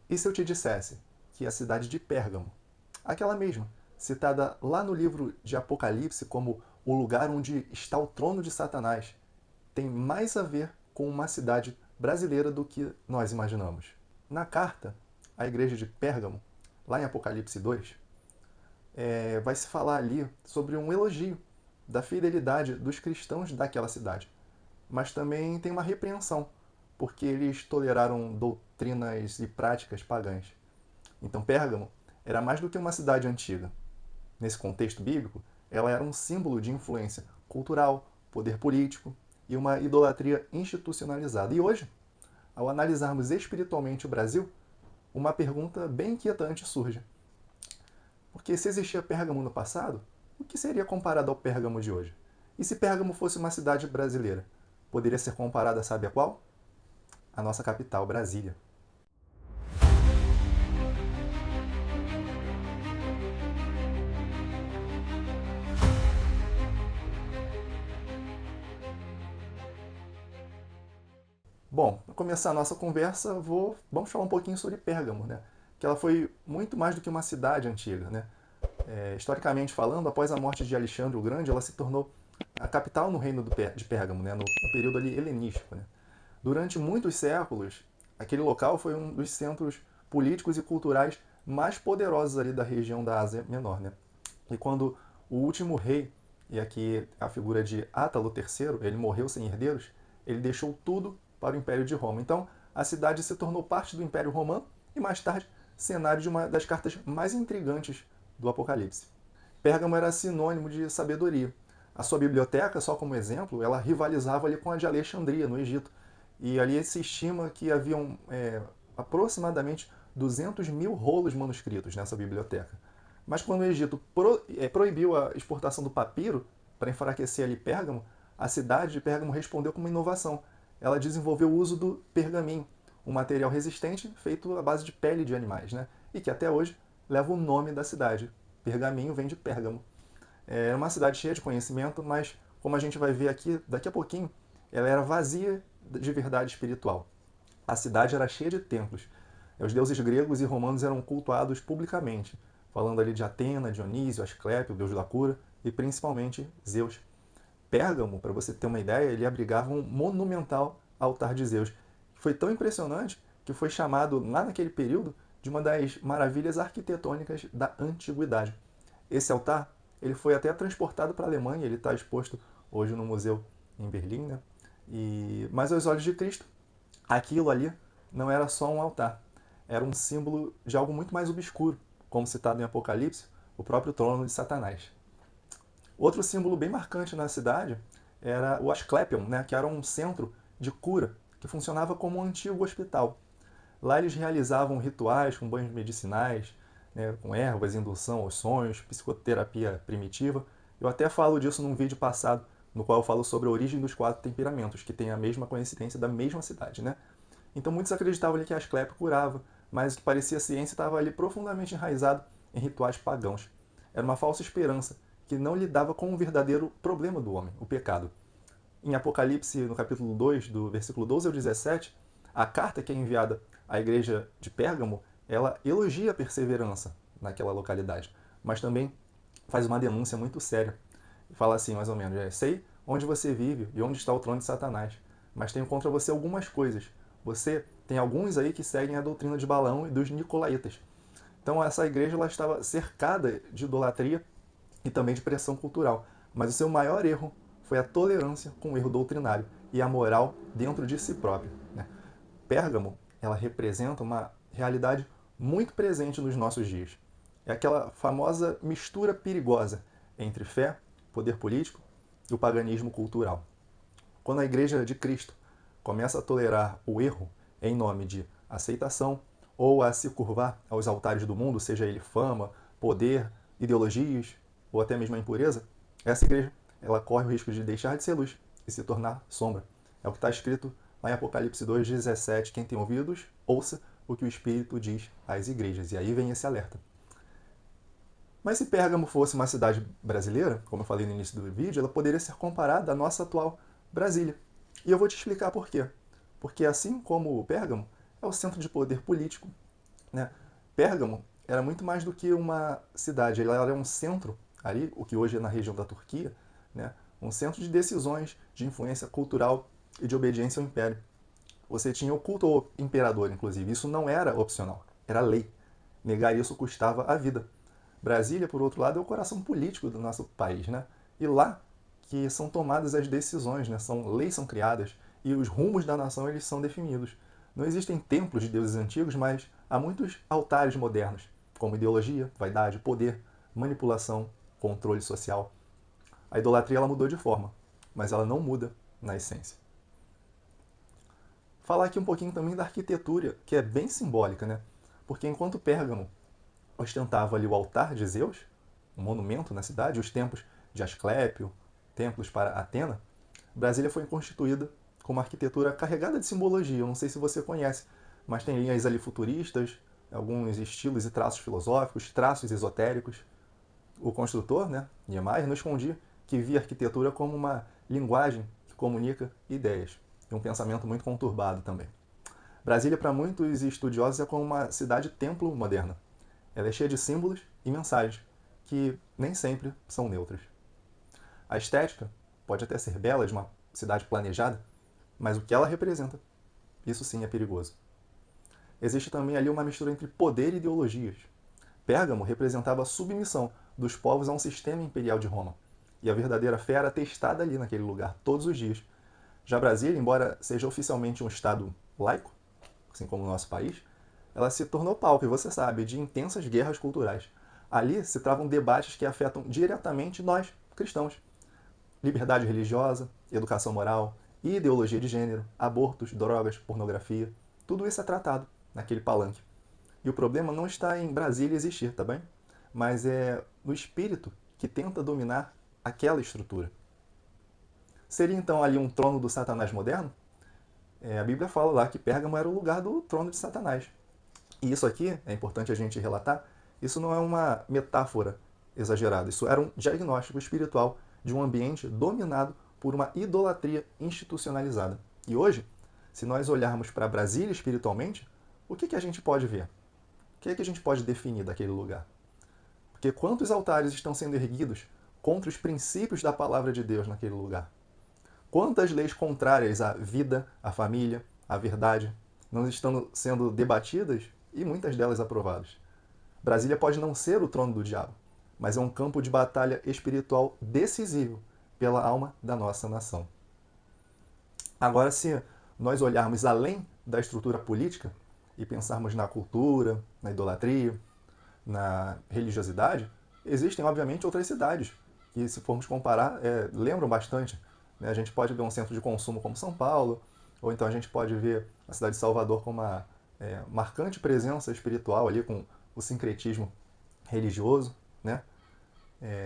E se eu te dissesse que a cidade de Pérgamo, aquela mesma, citada lá no livro de Apocalipse como o lugar onde está o trono de Satanás, tem mais a ver com uma cidade brasileira do que nós imaginamos? Na carta à igreja de Pérgamo, lá em Apocalipse 2, vai se falar ali sobre um elogio da fidelidade dos cristãos daquela cidade. Mas também tem uma repreensão, porque eles toleraram doutrinas e práticas pagãs. Então Pérgamo era mais do que uma cidade antiga. Nesse contexto bíblico, ela era um símbolo de influência cultural, poder político e uma idolatria institucionalizada. E hoje, ao analisarmos espiritualmente o Brasil, uma pergunta bem inquietante surge. Porque se existia Pérgamo no passado, o que seria comparado ao Pérgamo de hoje? E se Pérgamo fosse uma cidade brasileira, poderia ser comparada, sabe a qual? A nossa capital, Brasília. Bom, para começar a nossa conversa, vamos falar um pouquinho sobre Pérgamo, né? Que ela foi muito mais do que uma cidade antiga, né? Historicamente falando, após a morte de Alexandre o Grande, ela se tornou a capital no reino de Pérgamo, né? No período ali helenístico, né? Durante muitos séculos, aquele local foi um dos centros políticos e culturais mais poderosos ali da região da Ásia Menor, né? E quando o último rei, e aqui a figura de Átalo III, ele morreu sem herdeiros, ele deixou tudo para o Império de Roma. Então, a cidade se tornou parte do Império Romano e, mais tarde, cenário de uma das cartas mais intrigantes do Apocalipse. Pérgamo era sinônimo de sabedoria. A sua biblioteca, só como exemplo, ela rivalizava ali com a de Alexandria, no Egito. E ali se estima que haviam aproximadamente 200 mil rolos manuscritos nessa biblioteca. Mas quando o Egito proibiu a exportação do papiro para enfraquecer ali Pérgamo, a cidade de Pérgamo respondeu com uma inovação. Ela desenvolveu o uso do pergaminho, um material resistente feito à base de pele de animais, né? E que até hoje leva o nome da cidade. Pergaminho vem de Pérgamo. É uma cidade cheia de conhecimento, mas como a gente vai ver aqui daqui a pouquinho, ela era vazia de verdade espiritual. A cidade era cheia de templos. Os deuses gregos e romanos eram cultuados publicamente, falando ali de Atena, Dionísio, Asclépio, o deus da cura, e principalmente Zeus. Pérgamo, para você ter uma ideia, ele abrigava um monumental altar de Zeus. Foi tão impressionante que foi chamado, lá naquele período, de uma das maravilhas arquitetônicas da antiguidade. Esse altar ele foi até transportado para a Alemanha, ele está exposto hoje no museu em Berlim, né? Mas aos olhos de Cristo, aquilo ali não era só um altar, era um símbolo de algo muito mais obscuro, como citado em Apocalipse, o próprio trono de Satanás. Outro símbolo bem marcante na cidade era o Asclepion, né, que era um centro de cura que funcionava como um antigo hospital. Lá eles realizavam rituais com banhos medicinais, né, com ervas, indução aos sonhos, psicoterapia primitiva. Eu até falo disso num vídeo passado, no qual eu falo sobre a origem dos 4 temperamentos, que tem a mesma coincidência da mesma cidade, né? Então muitos acreditavam ali que Asclepio curava, mas o que parecia ciência estava ali profundamente enraizado em rituais pagãos. Era uma falsa esperança que não lidava com o verdadeiro problema do homem, o pecado. Em Apocalipse, no capítulo 2, do versículo 12 ao 17, a carta que é enviada à igreja de Pérgamo, ela elogia a perseverança naquela localidade, mas também faz uma denúncia muito séria. Fala assim, mais ou menos, sei onde você vive e onde está o trono de Satanás, mas tenho contra você algumas coisas. Você tem alguns aí que seguem a doutrina de Balaão e dos Nicolaítas. Então essa igreja ela estava cercada de idolatria e também de pressão cultural. Mas o seu maior erro foi a tolerância com o erro doutrinário e a moral dentro de si próprio, né? Pérgamo, ela representa uma realidade muito presente nos nossos dias. É aquela famosa mistura perigosa entre fé, poder político e o paganismo cultural. Quando a Igreja de Cristo começa a tolerar o erro em nome de aceitação ou a se curvar aos altares do mundo, seja ele fama, poder, ideologias ou até mesmo a impureza, essa igreja ela corre o risco de deixar de ser luz e se tornar sombra. É o que está escrito lá em Apocalipse 2,17. Quem tem ouvidos, ouça o que o Espírito diz às igrejas. E aí vem esse alerta. Mas se Pérgamo fosse uma cidade brasileira, como eu falei no início do vídeo, ela poderia ser comparada à nossa atual Brasília. E eu vou te explicar por quê. Porque assim como Pérgamo é o centro de poder político, né? Pérgamo era muito mais do que uma cidade, ela era um centro ali, o que hoje é na região da Turquia, né? Um centro de decisões, de influência cultural e de obediência ao império. Você tinha o culto ao imperador, inclusive. Isso não era opcional, era lei. Negar isso custava a vida. Brasília, por outro lado, é o coração político do nosso país, né? E lá que são tomadas as decisões, né? Leis são criadas e os rumos da nação eles são definidos. Não existem templos de deuses antigos, mas há muitos altares modernos, como ideologia, vaidade, poder, manipulação, controle social. A idolatria ela mudou de forma, mas ela não muda na essência. Falar aqui um pouquinho também da arquitetura, que é bem simbólica, né? Porque enquanto Pérgamo ostentava ali o altar de Zeus, um monumento na cidade, os templos de Asclépio, templos para Atena, Brasília foi constituída com uma arquitetura carregada de simbologia. Eu não sei se você conhece, mas tem linhas ali futuristas, alguns estilos e traços filosóficos, traços esotéricos. O construtor, né, Niemeyer, nos respondia que via a arquitetura como uma linguagem que comunica ideias, e um pensamento muito conturbado também. Brasília, para muitos estudiosos, é como uma cidade-templo moderna. Ela é cheia de símbolos e mensagens, que nem sempre são neutras. A estética pode até ser bela de uma cidade planejada, mas o que ela representa, isso sim é perigoso. Existe também ali uma mistura entre poder e ideologias. Pérgamo representava a submissão dos povos a um sistema imperial de Roma, e a verdadeira fé era testada ali naquele lugar, todos os dias. Já Brasília, embora seja oficialmente um estado laico, assim como o nosso país, ela se tornou palco, e você sabe, de intensas guerras culturais. Ali se travam debates que afetam diretamente nós, cristãos. Liberdade religiosa, educação moral, ideologia de gênero, abortos, drogas, pornografia. Tudo isso é tratado naquele palanque. E o problema não está em Brasília existir, tá bem? Mas é no espírito que tenta dominar aquela estrutura. Seria então ali um trono do Satanás moderno? A Bíblia fala lá que Pérgamo era o lugar do trono de Satanás. E isso aqui, é importante a gente relatar, isso não é uma metáfora exagerada, isso era um diagnóstico espiritual de um ambiente dominado por uma idolatria institucionalizada. E hoje, se nós olharmos para Brasília espiritualmente, o que a gente pode ver? O que a gente pode definir daquele lugar? Porque quantos altares estão sendo erguidos contra os princípios da palavra de Deus naquele lugar? Quantas leis contrárias à vida, à família, à verdade não estão sendo debatidas e muitas delas aprovadas? Brasília pode não ser o trono do diabo, mas é um campo de batalha espiritual decisivo pela alma da nossa nação. Agora, se nós olharmos além da estrutura política e pensarmos na cultura, na idolatria, na religiosidade, existem, obviamente, outras cidades que, se formos comparar, lembram bastante. Né? A gente pode ver um centro de consumo como São Paulo, ou então a gente pode ver a cidade de Salvador com uma marcante presença espiritual ali, com o sincretismo religioso. Né?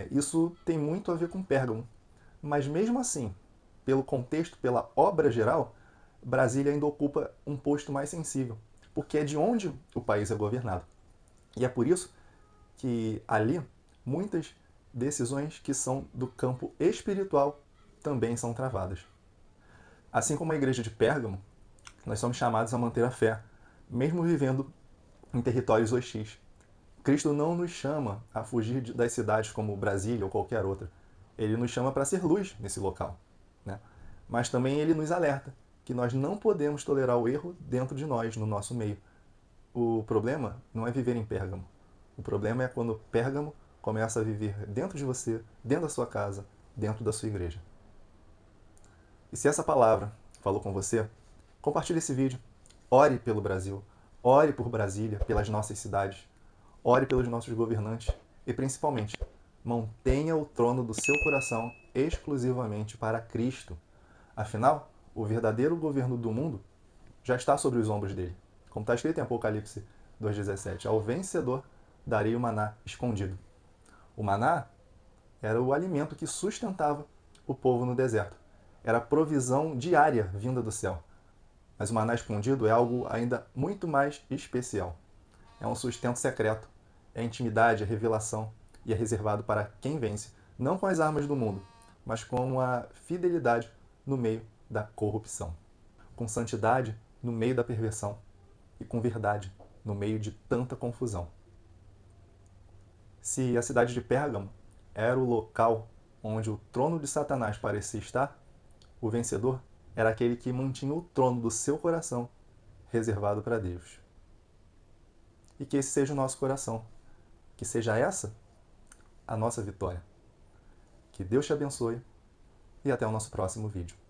Isso tem muito a ver com Pérgamo. Mas mesmo assim, pelo contexto, pela obra geral, Brasília ainda ocupa um posto mais sensível, porque é de onde o país é governado. E é por isso que ali muitas decisões que são do campo espiritual também são travadas. Assim como a igreja de Pérgamo, nós somos chamados a manter a fé, mesmo vivendo em territórios hostis. Cristo não nos chama a fugir das cidades como Brasília ou qualquer outra. Ele nos chama para ser luz nesse local. Né? Mas também ele nos alerta que nós não podemos tolerar o erro dentro de nós, no nosso meio. O problema não é viver em Pérgamo. O problema é quando Pérgamo começa a viver dentro de você, dentro da sua casa, dentro da sua igreja. E se essa palavra falou com você, compartilhe esse vídeo. Ore pelo Brasil. Ore por Brasília, pelas nossas cidades. Ore pelos nossos governantes. E principalmente, mantenha o trono do seu coração exclusivamente para Cristo. Afinal, o verdadeiro governo do mundo já está sobre os ombros dele. Como está escrito em Apocalipse 2,17, ao vencedor darei o maná escondido. O maná era o alimento que sustentava o povo no deserto. Era a provisão diária vinda do céu. Mas o maná escondido é algo ainda muito mais especial. É um sustento secreto. É intimidade, é revelação e é reservado para quem vence, não com as armas do mundo, mas com a fidelidade no meio da corrupção, com santidade no meio da perversão e com verdade no meio de tanta confusão. Se a cidade de Pérgamo era o local onde o trono de Satanás parecia estar, o vencedor era aquele que mantinha o trono do seu coração reservado para Deus. E que esse seja o nosso coração. Que seja essa a nossa vitória. Que Deus te abençoe e até o nosso próximo vídeo.